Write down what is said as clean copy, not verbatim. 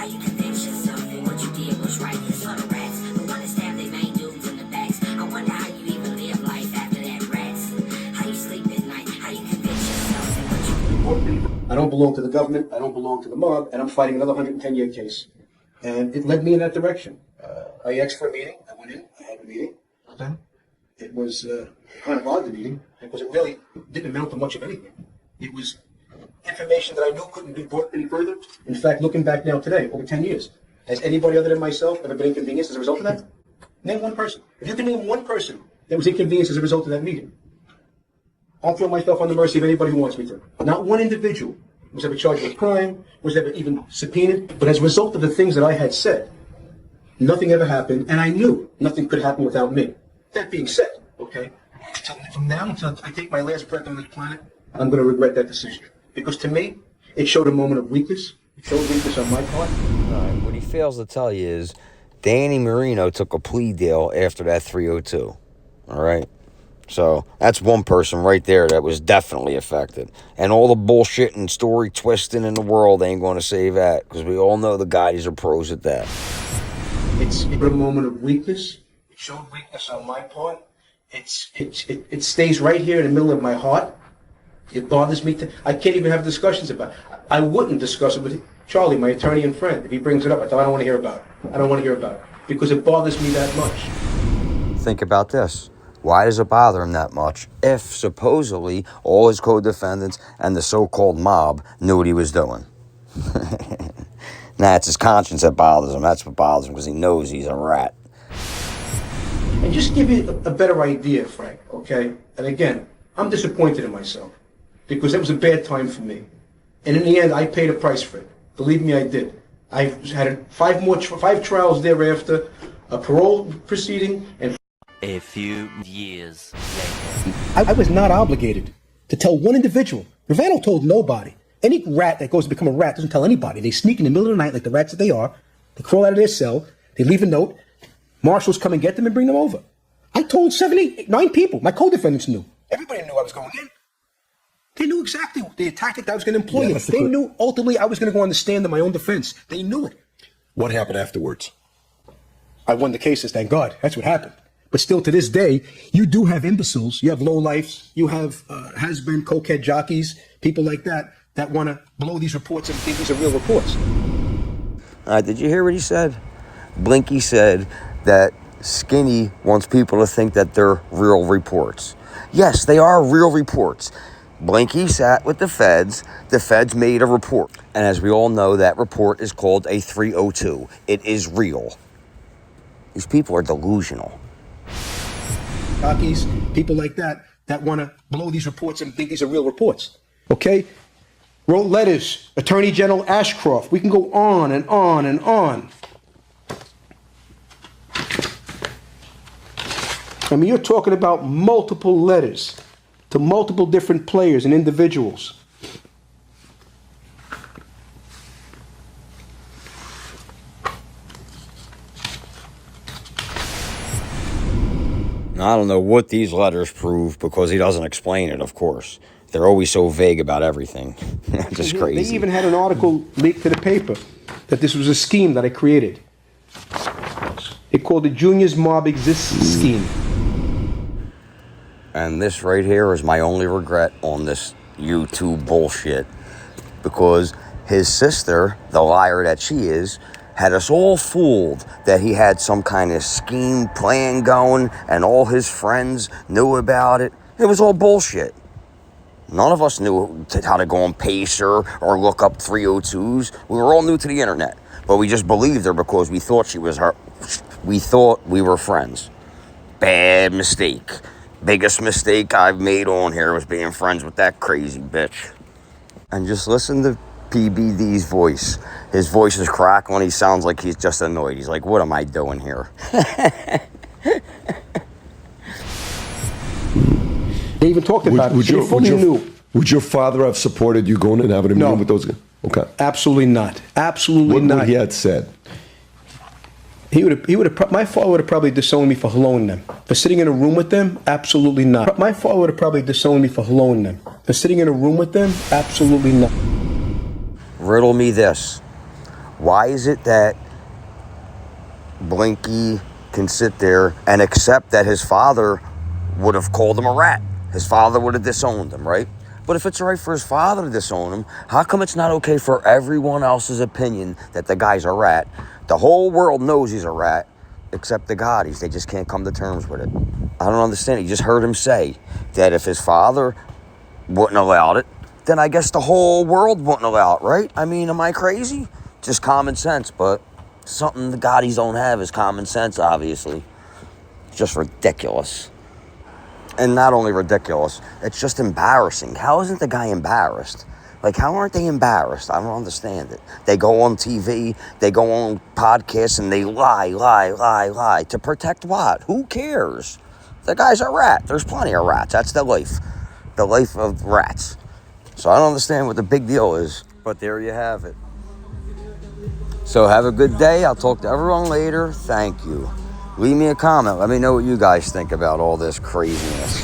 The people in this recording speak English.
how you convince yourself that what you did was right. It's for the rats, the one that stabbed their main dudes in the backs. I wonder how you even live life after that, rats. How you sleep at night, how you convince yourself that what you... I don't belong to the government, I don't belong to the mob, and I'm fighting another 110-year case. And it led me in that direction. I asked for a meeting, I went in, I had a meeting. Then it was kind of odd, the meeting, because it really didn't amount to much of anything. It was information that I knew couldn't be brought any further. In fact, looking back now today, over 10 years, has anybody other than myself ever been inconvenienced as a result of that? Name one person. If you can name one person that was inconvenienced as a result of that meeting, I'll throw myself on the mercy of anybody who wants me to. Not one individual was ever charged with crime, was ever even subpoenaed, but as a result of the things that I had said, nothing ever happened, and I knew nothing could happen without me. That being said, okay, from now until I take my last breath on this planet, I'm going to regret that decision. Because to me, it showed a moment of weakness. It showed weakness on my part. What he fails to tell you is Danny Marino took a plea deal after that 302. All right? So that's one person right there that was definitely affected. And all the bullshit and story twisting in the world ain't going to save that, because we all know the guys are pros at that. It's a moment of weakness. It showed weakness on my part. It stays right here in the middle of my heart. It bothers me. I can't even have discussions about it. I wouldn't discuss it with Charlie, my attorney and friend. If he brings it up, I don't want to hear about it. I don't want to hear about it because it bothers me that much. Think about this. Why does it bother him that much if supposedly all his co-defendants and the so-called mob knew what he was doing? Nah, it's his conscience that bothers him. That's what bothers him, because he knows he's a rat. And just give you a better idea, Frank, okay? And again, I'm disappointed in myself because it was a bad time for me. And in the end, I paid a price for it. Believe me, I did. I had five trials thereafter, a parole proceeding, and a few years later. I was not obligated to tell one individual. Ravano told nobody. Any rat that goes to become a rat doesn't tell anybody. They sneak in the middle of the night like the rats that they are. They crawl out of their cell. They leave a note. Marshals come and get them and bring them over. I told 7, 8, 9 people. My co-defendants knew. Everybody knew I was going in. They knew exactly the tactic that I was going to employ. Yeah, they knew ultimately I was going to go on the stand in my own defense. They knew it. What happened afterwards? I won the cases, thank God. That's what happened. But still, to this day, you do have imbeciles. You have lowlifes. You have has-been cokehead jockeys, people like that want to blow these reports and think these are real reports. Did you hear what he said? Blinky said that Skinny wants people to think that they're real reports. Yes, they are real reports. Blinky sat with the feds. The feds made a report. And as we all know, that report is called a 302. It is real. These people are delusional. Jockeys, people like that want to blow these reports and think these are real reports. Okay? Wrote letters, Attorney General Ashcroft. We can go on and on and on. I mean, you're talking about multiple letters to multiple different players and individuals. I don't know what these letters prove, because he doesn't explain it, of course. They're always so vague about everything. Just crazy. They even had an article leaked to the paper that this was a scheme that I created. They called it Junior's Mob Exists Scheme. And this right here is my only regret on this YouTube bullshit. Because his sister, the liar that she is, had us all fooled that he had some kind of scheme plan going and all his friends knew about it. It was all bullshit. None of us knew how to go on Pacer or look up 302s. We were all new to the internet, but we just believed her because we thought she was her. We thought we were friends. Bad mistake. Biggest mistake I've made on here was being friends with that crazy bitch. And just listen to PBD's voice. His voice is crackling. He sounds like he's just annoyed. He's like, what am I doing here? They even talked about it. Would your father have supported you going and having a meeting with those guys? Okay. Absolutely not. Absolutely not. What would he had said? My father would have probably disowned me for helloing them. For sitting in a room with them? Absolutely not. My father would have probably disowned me for helloing them. For sitting in a room with them? Absolutely not. Riddle me this. Why is it that Blinky can sit there and accept that his father would have called him a rat? His father would have disowned him, right? But if it's right for his father to disown him, how come it's not okay for everyone else's opinion that the guy's a rat? The whole world knows he's a rat, except the Gottis. They just can't come to terms with it. I don't understand. You just heard him say that if his father wouldn't allow it, then I guess the whole world wouldn't allow it, right? I mean, am I crazy? Just common sense, but something the Gottis don't have is common sense, obviously. It's just ridiculous. And not only ridiculous, it's just embarrassing. How isn't the guy embarrassed? Like, how aren't they embarrassed? I don't understand it. They go on TV, they go on podcasts, and they lie. To protect what? Who cares? The guy's a rat. There's plenty of rats. That's the life of rats. So I don't understand what the big deal is. But there you have it. So have a good day. I'll talk to everyone later. Thank you. Leave me a comment. Let me know what you guys think about all this craziness.